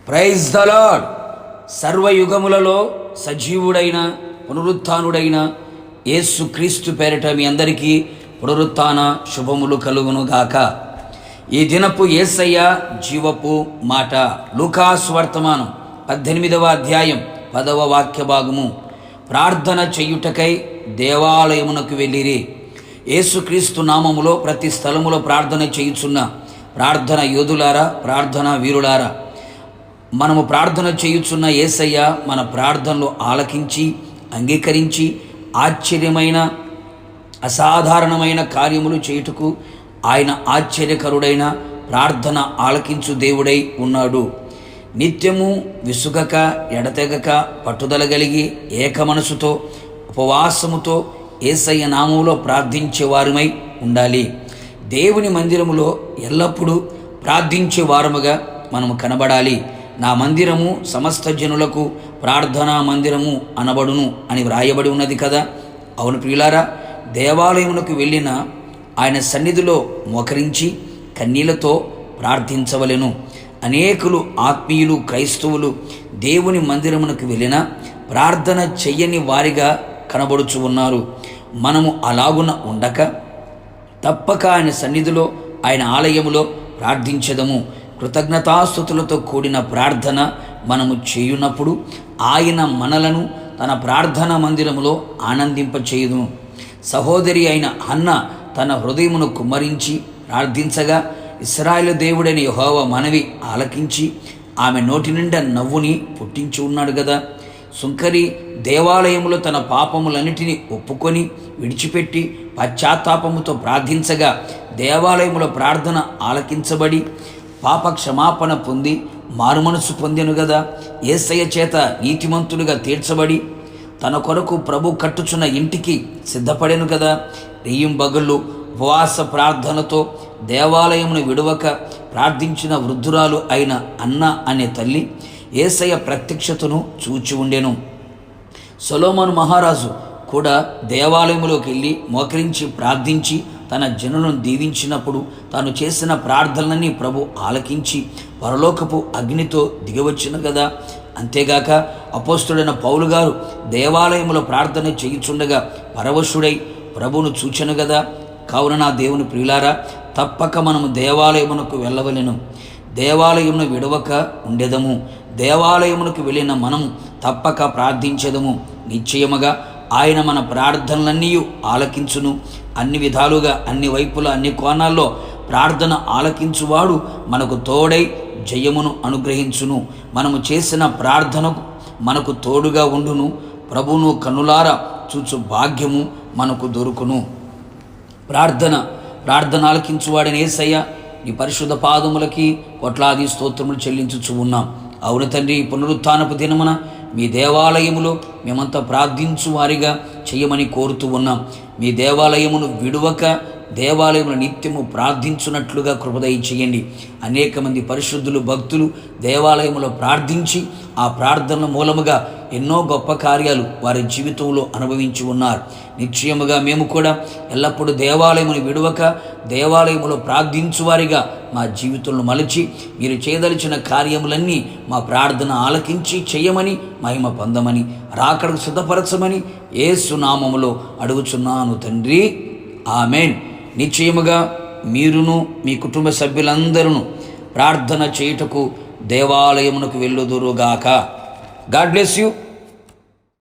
Praise the lord. సర్వయుగములలో సజీవుడైన పునరుత్థానుడైన యేసు క్రీస్తు పేరిట మీ అందరికీ పునరుత్థాన శుభములు కలుగును గాక. ఈ దినపు యేసయ్య జీవపు మాట లూకాసు వర్తమానం 18వ అధ్యాయం 10వ వాక్య భాగము. ప్రార్థన చెయ్యుటకై దేవాలయమునకు వెళ్ళిరి. యేసుక్రీస్తు నామములో ప్రతి స్థలములో ప్రార్థన చేయుచున్న ప్రార్థన యోధులారా, ప్రార్థన వీరులారా, మనము ప్రార్థన చేయుచున్న యేసయ్య మన ప్రార్థనలు ఆలకించి అంగీకరించి ఆశ్చర్యమైన అసాధారణమైన కార్యములు చేయుటకు ఆయన ఆశ్చర్యకరుడైన ప్రార్థన ఆలకించు దేవుడై ఉన్నాడు. నిత్యము విసుగక ఎడతెగక పట్టుదల కలిగి ఏక మనసుతో ఉపవాసముతో యేసయ్య నామములో ప్రార్థించే వారమై ఉండాలి. దేవుని మందిరములో ఎల్లప్పుడూ ప్రార్థించే వారముగా మనము కనబడాలి. నా మందిరము సమస్త జనులకు ప్రార్థనా మందిరము అనబడును అని వ్రాయబడి ఉన్నది కదా. అవును ప్రియులారా, దేవాలయమునకు వెళ్ళిన ఆయన సన్నిధిలో మోకరించి కన్నీళ్లతో ప్రార్థించవలెను. అనేకులు ఆత్మీయులు క్రైస్తవులు దేవుని మందిరమునకు వెళ్ళిన ప్రార్థన చెయ్యని వారిగా కనబడుచు ఉన్నారు. మనము అలాగున ఉండక తప్పక ఆయన సన్నిధిలో ఆయన ఆలయములో ప్రార్థించదము. కృతజ్ఞతాస్తుతులతో కూడిన ప్రార్థన మనము చేయునప్పుడు ఆయన మనలను తన ప్రార్థనా మందిరములో ఆనందింపచేయును. సహోదరి అయిన హన్న తన హృదయమును కుమ్మరించి ప్రార్థించగా ఇశ్రాయేలు దేవుడైన యెహోవా మనవి ఆలకించి ఆమె నోటి నిండా నవ్వుని పుట్టించి ఉన్నాడు కదా. సుంకరి దేవాలయములో తన పాపములన్నిటినీ ఒప్పుకొని విడిచిపెట్టి పశ్చాత్తాపముతో ప్రార్థించగా దేవాలయములో ప్రార్థన ఆలకించబడి పాప క్షమాపణ పొంది మారుమనసు పొందెను కదా. యేసయ్య చేత నీతిమంతులుగా తీర్చబడి తన కొరకు ప్రభు కట్టుచున్న ఇంటికి సిద్ధపడెను కదా. రెయ్యింబగళ్ళు ఉపవాస ప్రార్థనతో దేవాలయమును విడవక ప్రార్థించిన వృద్ధురాలు అయిన అన్న అనే తల్లి యేసయ్య ప్రత్యక్షతను చూచి ఉండెను. సొలొమోను మహారాజు కూడా దేవాలయంలోకి వెళ్ళి మోకరించి ప్రార్థించి తన జనులను దీవించినప్పుడు తాను చేసిన ప్రార్థనలన్నీ ప్రభు ఆలకించి పరలోకపు అగ్నితో దిగవచ్చును కదా. అంతేగాక అపోస్తుడైన పౌలు గారు దేవాలయంలో ప్రార్థన చేయుచుండగా పరవశుడై ప్రభువును చూచెను కదా. కావున నా దేవుని ప్రియులారా, తప్పక మనము దేవాలయమునకు వెళ్ళవలెను. దేవాలయమును విడవక ఉండెదము. దేవాలయమునకు వెళ్ళిన మనము తప్పక ప్రార్థించెదము. నిశ్చయముగా ఆయన మన ప్రార్థనలన్నీ ఆలకించును. అన్ని విధాలుగా, అన్ని వైపుల, అన్ని కోణాల్లో ప్రార్థన ఆలకించువాడు మనకు తోడై జయమును అనుగ్రహించును. మనము చేసిన ప్రార్థనకు మనకు తోడుగా ఉండును. ప్రభువును కన్నులారా చూచు భాగ్యము మనకు దొరుకును. ప్రార్థన ఆలకించువాడని యేసయ్య నీ పరిశుద్ధ పాదములకి కోట్లాది స్తోత్రములు చెల్లించుచు ఉన్నాం. అవును తండ్రి, పునరుత్థానపు దినమున మీ దేవాలయములో మేమంతా ప్రార్థించు వారిగా చేయమని కోరుతూ ఉన్నాం. మీ దేవాలయమును విడువక దేవాలయమును నిత్యము ప్రార్థించున్నట్లుగా కృపదయ చేయండి. అనేక మంది పరిశుద్ధులు భక్తులు దేవాలయములో ప్రార్థించి ఆ ప్రార్థనల మూలముగా ఎన్నో గొప్ప కార్యాలు వారి జీవితంలో అనుభవించి ఉన్నారు. నిశ్చయముగా మేము కూడా ఎల్లప్పుడూ దేవాలయమును విడువక దేవాలయములో ప్రార్థించువారిగా మా జీవితంలో మలచి మీరు చేయదలిచిన కార్యములన్నీ మా ప్రార్థన ఆలకించి చేయమని మహిమ పొందమని రాకడకు సిద్ధపరచమని యేసు నామములో అడుగుచున్నాను తండ్రి, ఆమేన్. నిశ్చయముగా మీరును మీ కుటుంబ సభ్యులందరూ ప్రార్థన చేయుటకు దేవాలయమునకు వెళ్ళుదురుగాక. God bless you.